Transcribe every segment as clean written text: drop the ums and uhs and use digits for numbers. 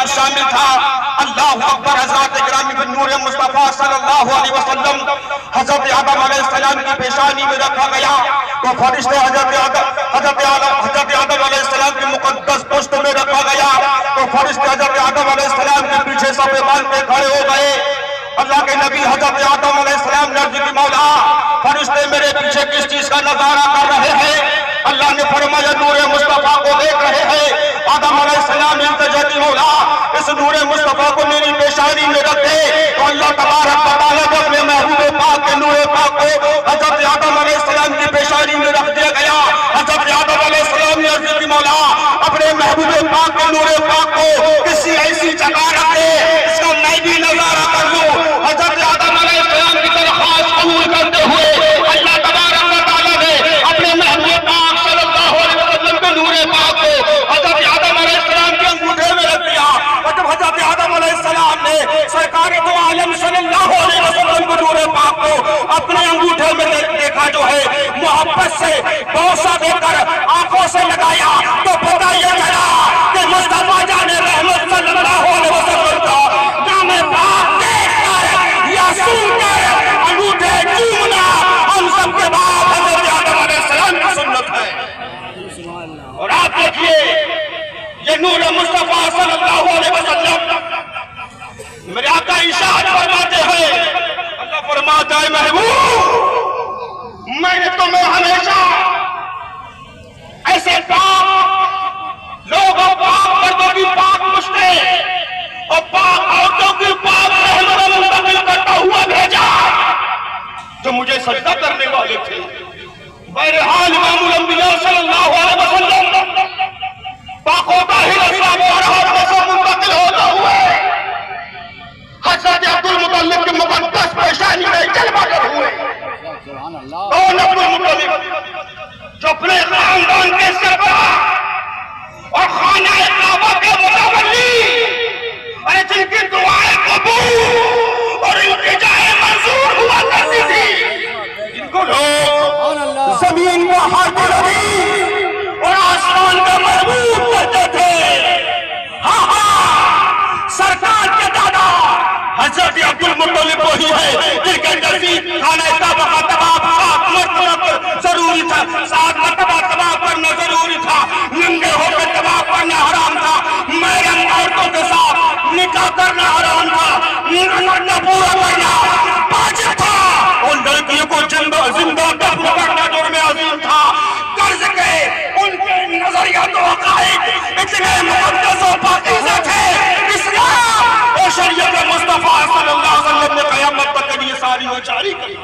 اندر شامل تھا۔ اللہ اکبر، حضرات گرامی نور مصطفیٰ صلی اللہ علیہ وسلم حضرت آدم علیہ السلام کی پیشانی میں رکھا گیا تو فرشتے حضرت آدم علیہ السلام کی مقدس پشت میں رکھا گیا تو فرشتے حضرت آدم علیہ السلام کے پیچھے صف بند پہ کھڑے ہو گئے۔ اللہ کے نبی حضرت آدم علیہ السلام نے عرض کی مولا فرشتے میرے پیچھے کس چیز کا نظارہ کر رہے ہیں؟ اللہ نے فرمایا نور مصطفیٰ کو دیکھ رہے ہیں۔ آدم علیہ السلام نے التجا کی مولا اس نور مصطفیٰ کو میری پیشانی میں رکھ دے تو اللہ تبارک و تعالیٰ نے اپنے محبوب پاک کے نور پاک کو حضرت آدم علیہ السلام کی پیشانی میں رکھ دیا گیا۔ حضرت آدم علیہ السلام نے عرض کی مولا اپنے محبوب پاک کے نور پاک کو کسی ایسی جگہ رکھ دے اس کا میں بھی نظارہ کر لوں۔ حضرت آدم علیہ السلام کی درخواست قبول کرتے ہوئے اللہ تبارک و تعالیٰ نے اپنے محبوب پاک صلی اللہ علیہ وسلم کے نور پاک کو حضرت آدم علیہ السلام کے انگوٹھے میں رکھ دیا۔ اور جب حضرت آدم علیہ السلام نے سرکار دو عالم صلی اللہ علیہ وسلم کے نور پاک کو اپنے انگوٹھے میں دیکھا جو ہے محبت سے بوسہ دے کر آنکھوں سے لگایا تو پتہ یہ چلا کہ مصطفیٰ جان رحمت صلی اللہ علیہ وسلم کا نام پاک دیکھ کر یا سن کر انگوٹھے چومنا ہم سب کے بعد حضرت آدم علیہ السلام کی سنت ہے۔ اور آپ دیکھیے یہ نور مصطفیٰ صلی اللہ علیہ وسلم میرے آقا ارشاد فرماتے ہیں، اللہ فرماتا ہے محبوب میں نے تمہیں ہمیشہ ایسے پاک لوگوں پاک مردوں کی پاک مشتیں اور پاک عورتوں کی پاک رحمت منتقل کرتا ہوا بھیجا جو مجھے سجدہ کرنے والے تھے۔ بہرحال امام الانبیاء صلی اللہ علیہ وسلم پاک و طاہر اسلام و رحمت سے منتقل ہوتا ہوا حضرت عبد المطلب کے مقدس پیشانی میں جلوہ گر ہوئے۔ کون عبد المطلب جو اپنے خاندان کے سربراہ اور خانہ کعبہ کے متولی اور جن کی دعائیں قبول اور التجائیں منظور ہوا کرتی تھی، ان کو لوگ زمین کا حاکم اور آسمان کا محبوب کرتے تھے۔ ہاں ہاں، سرکار کے دادا حضرت عبد المطلب وہی ہے جن کے نزدیک خانہ کعبہ کا طواف 7 مرتبہ ضروری تھا، 7 مرتبہ طواف کرنا ضروری تھا، ننگے ہو کے طواف کرنا حرام تھا، محرم عورتوں کے ساتھ نکاح کرنا حرام تھا، نہ پورا کرنا واجب تھا، اور لڑکیوں کو زندہ دفن کرنا جرم عظیم تھا۔ قرض کے ان کے نظریات و عقائد اتنے مقدس و پاکیزہ تھے، اسلام اور شریعت مصطفیٰ صلی اللہ علیہ وسلم نے قیامت تک کے لیے ساری وہ جاری کی۔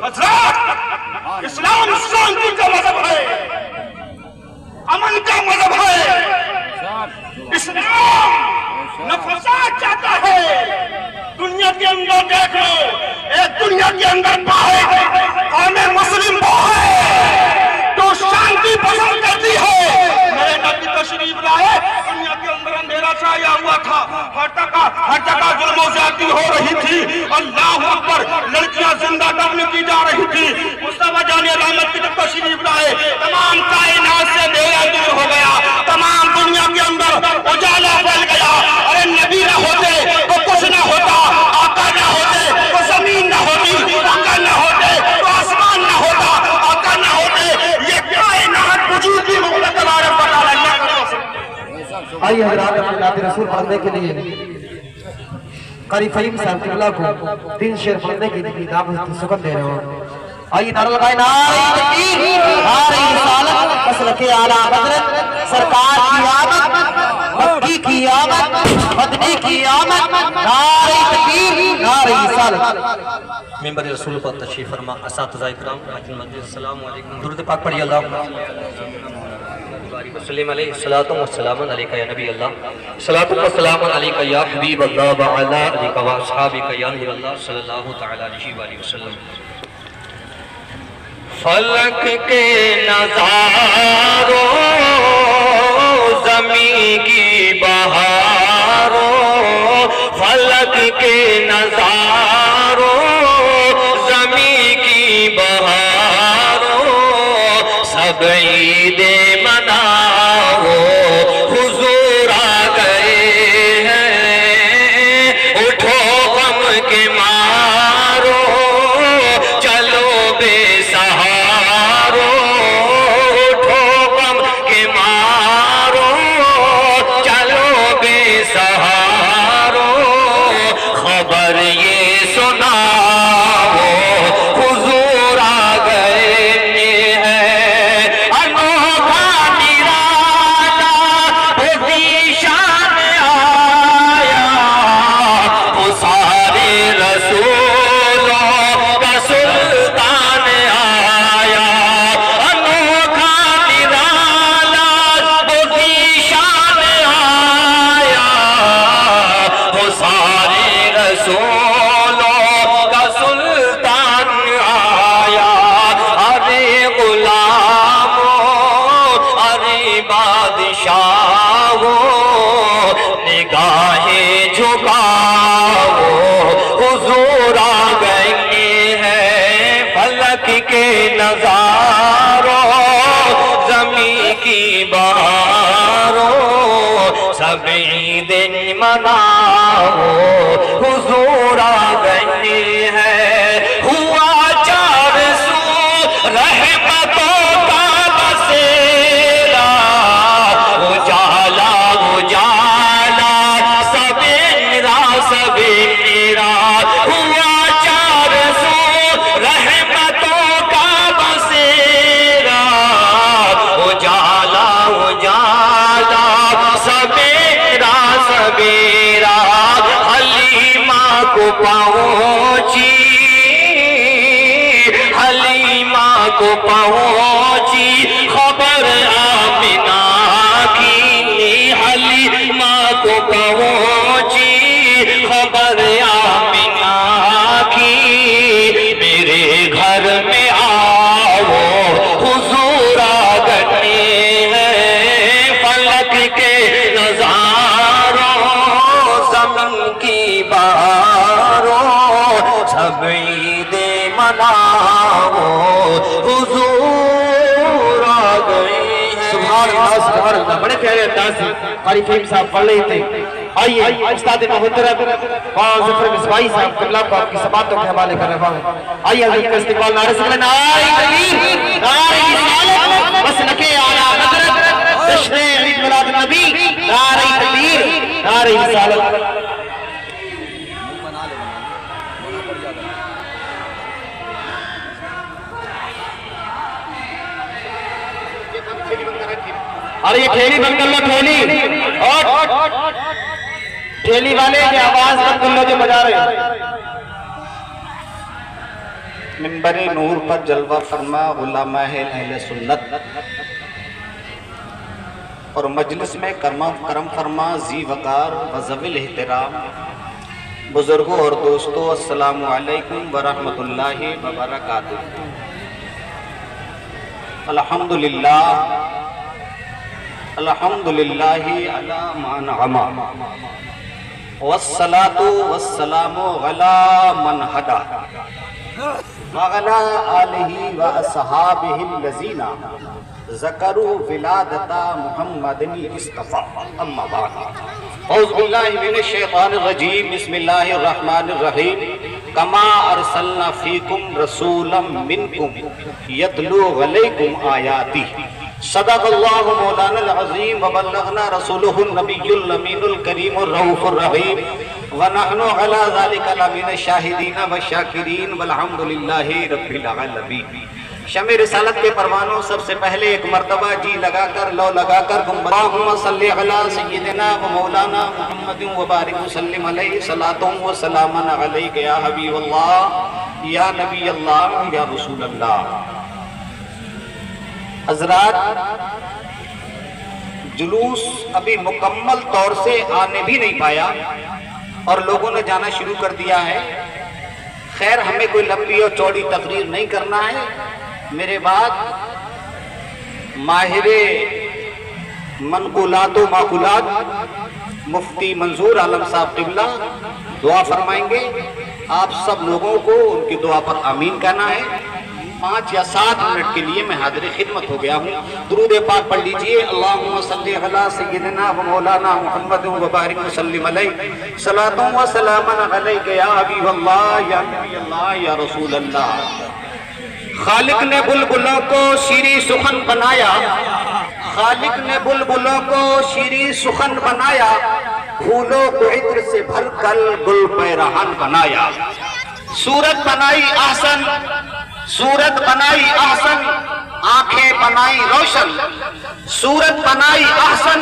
حضرات اسلام شانتی کا مذہب ہے، امن کا مذہب ہے، اسلام نہ فساد چاہتا ہے۔ دنیا کے اندر دیکھ لو، ایک دنیا کے اندر قوم مسلم وہ ہے جو شانتی پسند کرتی ہے۔ میرے نبی تشریف لائے، دنیا کے اندر اندھیرا چھایا ہوا تھا، ہر جگہ ظلم و زیادتی ہو رہی تھی، اللہ اکبر، لڑکیاں زندہ دفن کی جا رہی تھی۔ مصطفیٰ جان رحمت کی جب تشریف لائے تمام کائنات سے اندھیرا دور ہو گیا، تمام دنیا کے اندر اجالا پھیل گیا۔ ارے نبی نہ ہوتے تو کچھ نہ ہوتا، آقا نہ ہوتے تو زمین نہ ہوتی، آقا نہ ہوتے تو آسمان نہ ہوتا، آقا نہ ہوتے یہ کائنات وجود کی مغلق تبارک و تعالیٰ نہ کر سکتے۔ آئیے حضرات اپنے نعت رسول پڑھنے کے لیے قاری فہیم صاحب قبلہ کو 3 شعر پڑھنے کی دعوت سکن دے رہے ہوں۔ آئیے نعرہ لگائے نعرہ تکبیر، نعرہ رسالت، مسلک اعلیٰ حضرت سرکار کی آمد، مکی کی آمد، مدنی کی آمد، نعرہ تکبیر، نعرہ رسالت۔ ممبر رسول پر تشریف فرما اساتذہ اکرام حاضرین مجلس، السلام علیکم، درود پاک پڑھیے اللہم وسلم علیہ الصلاۃ والسلام علیکہ یا نبی اللہ، الصلاۃ والسلام علیکہ یا حبیب اللہ وعلی آلک و اصحابک یا نور اللہ صلی اللہ تعالی علیہ وآلہ وسلم۔ فلک کے نظاروں زمین کی بہاروں، فلک کے نظاروں زمین کی بہاروں، سب عید مناؤ حضور आओ, निगाहें झुकाओ, हुजूर आ गए हैं फलक के नजारों, ज़मीं की बहारों, सब ईदें मनाओ, हुजूर आ गए हैं। हुआ चार सू रहमतों का बसेरा, उजाला उजाला सवेरा सवेरा। हुआ चार सू रहमतों का बसेरा, उजाला उजाला सवेरा सवेरा। हलीमा को पहुंची, हलीमा को पहुंची खबर आमिना की, हलीमा को पहुंची खबर आमिना की। मेरे घर में आओ, हुजूर आ गए हैं फलक के नजारों, ज़मीन की बहारों, सब ईदें मनाओ, हुजूर आ गए हैं। सुभान अल्लाह। बड़े प्यारे अंदाज से कारी फहीम साहब पढ़ रहे थे। आइए उस्ताद मोहतरम ज़फर मिसबाही साहब क़िबला को आपकी समातों के हवाले कर रहा हूँ। आइए हज़रत का इस्तक़बाल नारे से नारे तकबीर, नारे रिसालत, मसलके आला हज़रत, जश्न ईद मिलाद नबी, नारे तकबीर, नारे रिसालत। अरे ये ठेली बंद कर लो, ठेली, और ठेली वाले की आवाज बंद कर लो जो बजा रहे हैं। मिंबरे नूर पर जलवा फरमा उलमा है अहले सुन्नत, और मजलिस में करम फरमा जी वकार व ज़विल एहतराम बुजुर्गों और दोस्तों, अस्सलामु अलैकुम व रहमतुल्लाहि व बरकातुहू। अल्हम्दुलिल्लाह अल्हम्दुलिल्लाहि अला मा नअमा, वस्सलातु वस्सलामु अला मन हदा, व अला आलिहि व अस्हाबिहि लज़ीना ज़करू विलादता मुहम्मदिन इस्तफ़ा। अम्मा बाद, औज़ु बिल्लाहि मिनश शैतानिर रजीम, बिस्मिल्लाहिर रहमानिर रहीम। कमा अरसलना फीकुम रसूलन मिनकुम यतलू अलैकुम आयाती, सदक़ल्लाहु मौलानल अज़ीम व बल्लगना रसूलुहुन नबियुल अमीनुल करीमुर रऊफ़ुर रहीम, व नहनु अला ज़ालिका लमिनश शाहिदीन व शाकिरीन वल्हम्दुलिल्लाहि रब्बिल आलमीन। शमे रिसालत के परवानों, सबसे पहले एक मर्तबा जी लगाकर लो लगाकर अल्लाहुम्मा सल्लि अला सय्यिदिना व मौलाना मुहम्मदिन व बारिक व सल्लिम अलैहि सलातुन व सलामन अलैका या हबीबल्लाह या नबी अल्लाह या रसूल अल्लाह। हज़रात, जुलूस अभी मुकम्मल तौर से आने भी नहीं पाया और लोगों ने जाना शुरू कर दिया है। खैर, हमें कोई लंबी और चौड़ी तकरीर नहीं करना है। मेरे बाद माहिरे मनकुलात व माकुलात मुफ्ती मंजूर आलम साहब क़िबला दुआ फरमाएंगे। आप सब लोगों को उनकी दुआ पर आमीन कहना है। 5 या 7 मिनट के लिए मैं हाज़िर खिदमत हो गया हूँ। दुरूद पाक पढ़ लीजिए। अल्लाहुम्मा सल्लि अला सय्यिदिना व मौलाना मुहम्मद व बारिक व सल्लिम अलैहि सलातुन व सलामन अलैका या हबीबल्लाह या नबी अल्लाह या रसूल अल्लाह। खालिक ने बुलबुलों को शीरी सुखन बनाया, खालिक ने बुलबुलों को शीरी सुखन बनाया, फूलों को इत्र से भरकर गुल पैरहन बनाया। सूरत बनाई ahsan, सूरत बनाई ahsan, आंखें बनाई रोशन, सूरत बनाई ahsan,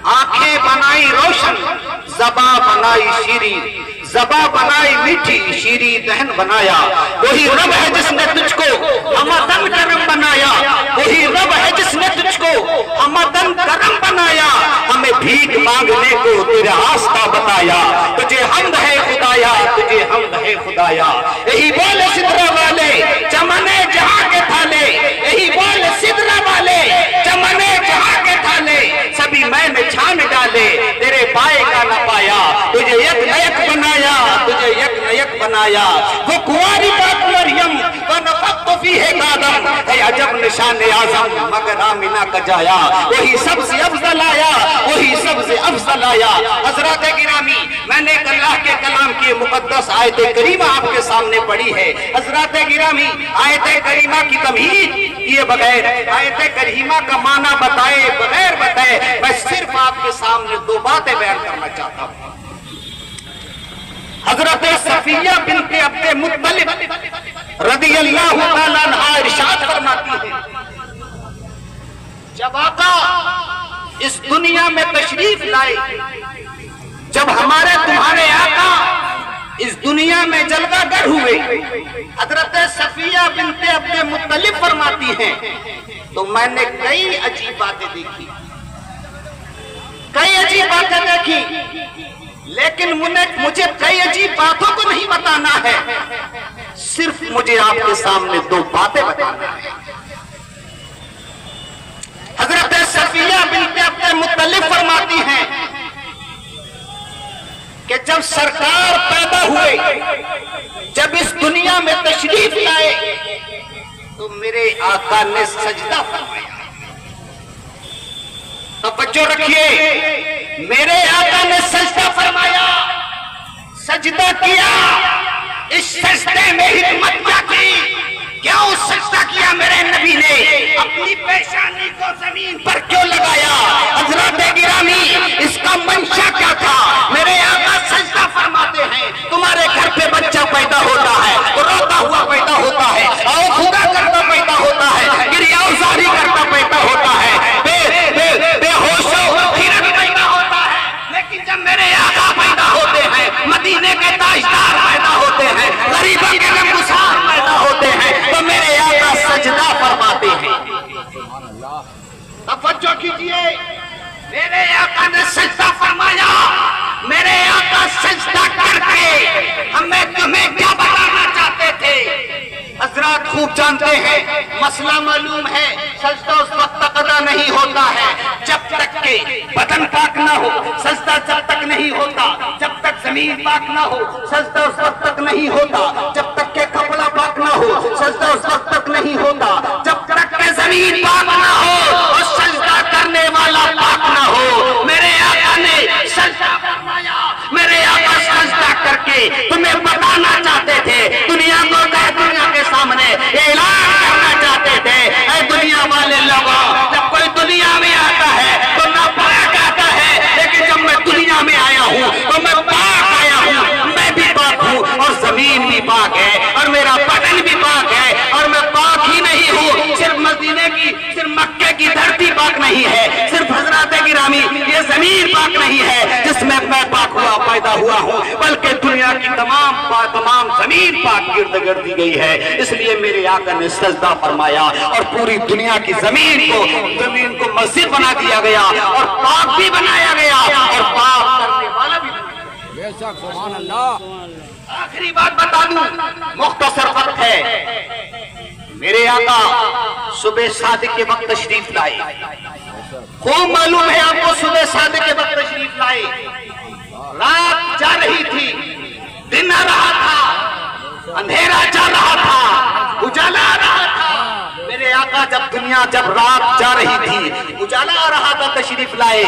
आंखें बनाई रोशन, ज़बा बनाई शीरी, ज़बा बनाई मीठी, शीरी दहन बनाया। वही रब है जिसने तुझको हमदन करम बनाया, वही रब है जिसने तुझको हमदन करम बनाया। हमें भीख मांगने को तेरा रास्ता बताया, तुझे हमद है खुदाया, तुझे हमद है खुदाया। यही बोले सिदरा वाले चमने जहां के थाले, यही बोले सिदरा वाले चमने जहां के थाले, सभी बनाया, वो कुंवारी बात मरियम वनफ़ख़्तु फ़ीहि आदम, है अजब निशान आज़म मगर आमिना का जाया, वही सबसे अफजल आया, वही सबसे अफजल आया। हज़रात गिरामी, मैंने एक अल्लाह के कलाम की मुक़द्दस आयत करीमा आपके सामने पढ़ी है। हज़रात गिरामी, आयत करीमा की तमहीद किए बगैर, आयत करीमा का माना बताए बगैर बताए, मैं सिर्फ आपके सामने दो बातें बयान करना चाहता हूँ। हजरत सफिया बिन्ते अब्दे मुत्तलिब रज़ियल्लाहु ताला अन्हा इरशाद फरमाती है, जब आका इस दुनिया में तशरीफ लाए, जब हमारे तुम्हारे आका इस दुनिया में जलवागर हुए, हजरत सफिया बिन्ते अब्दे मुत्तलिब फरमाती हैं, तो मैंने कई अजीब बातें देखी, कई अजीब बातें देखी, लेकिन मुझे कई अजीब बातों को नहीं बताना है, सिर्फ मुझे आपके सामने दो बातें बताना है। हजरत सफिया बिन्ते अब्दे मुत्तलिब फरमाती हैं कि जब सरकार पैदा हुए, जब इस दुनिया में तशरीफ लाए, तो मेरे आका ने सजदा फरमाया। तवज्जो रखिए, मेरे आका ने सजदा फरमाया, सजदा किया। इस सजदे में हिकमत क्या थी, क्यों सजदा किया मेरे नबी ने, अपनी पेशानी को जमीन पर क्यों लगाया? हज़रात गिरामी, इसका मंशा क्या था? मेरे आका सजदा फरमाते हैं, तुम्हारे घर पे बच्चा पैदा होता है, तो रोता हुआ पैदा होता है, और खुदा करता पैदा होता है, गिरियाज़ारी करता पैदा होता है, बेहोशो फिरत पैदा होता है। लेकिन जब मेरे आका पैदा होते हैं, मदीने के ताजदार पैदा होते हैं, गरीबों के गमगुसार पैदा होते हैं, तो मेरे आका सजदा फरमाते हैं। तवज्जो कीजिए, मेरे आका ने सजदा फरमाया। मेरे आका सजदा करके हमें तुम्हें क्या बताना चाहते थे? हज़रात खूब जानते हैं, मसला मालूम है, सजदा उस वक्त तक अदा नहीं होता है जब तक के बदन पाक ना हो, सजदा जब तक नहीं होता जब तक जमीन पाक ना हो, सजदा उस वक्त तक नहीं होता जब तक के कपड़ा पाक ना हो, सजदा उस वक्त तक नहीं होता जब तक के जमीन पाक ना हो और सजदा करने वाला पाक ना हो। मेरे आका ने सजदा फरमाया, मेरे आका सजदा करके तुम्हें बताना चाहते थे, दुनिया को दुनिया के सामने ऐलान करना चाहते थे, ऐ दुनिया वाले लोगों, जब कोई दुनिया में आता है तो नापाक आता है, लेकिन जब मैं दुनिया में आया हूँ तो मैं पाक आया हूँ, मैं भी पाक हूँ और जमीन भी पाक है और मेरा बदन भी पाक है, और मैं पाक ही नहीं हूँ, सिर्फ मदीने की, सिर्फ मक्के की धरती पाक नहीं है, सिर्फ हज़रात गिरामी ये जमीन पाक नहीं है जिसमें मैं पाक हुआ पैदा हुआ हूँ, बल्कि दुनिया की तमाम जमीन पाक गिर्द गिर्द दी गई है। इसलिए मेरे आका ने सजदा फरमाया और पूरी दुनिया की जमीन को मस्जिद बना दिया गया और पाक भी बनाया गया और पाक करने वाला भी बनाया। बेशक सुभान अल्लाह। आखिरी बात बता दूं, मुख्तसर वक्त है, मेरे आका सुबह सादिक के वक्त तशरीफ लाए, खूब मालूम है आपको, सुबह सादिक के वक्त तशरीफ लाए, रात जा रही थी, दिन आ रहा था, अंधेरा जा रहा था, उजाला आ रहा था। मेरे आका जब रात जा रही थी, उजाला आ रहा था, तशरीफ लाए।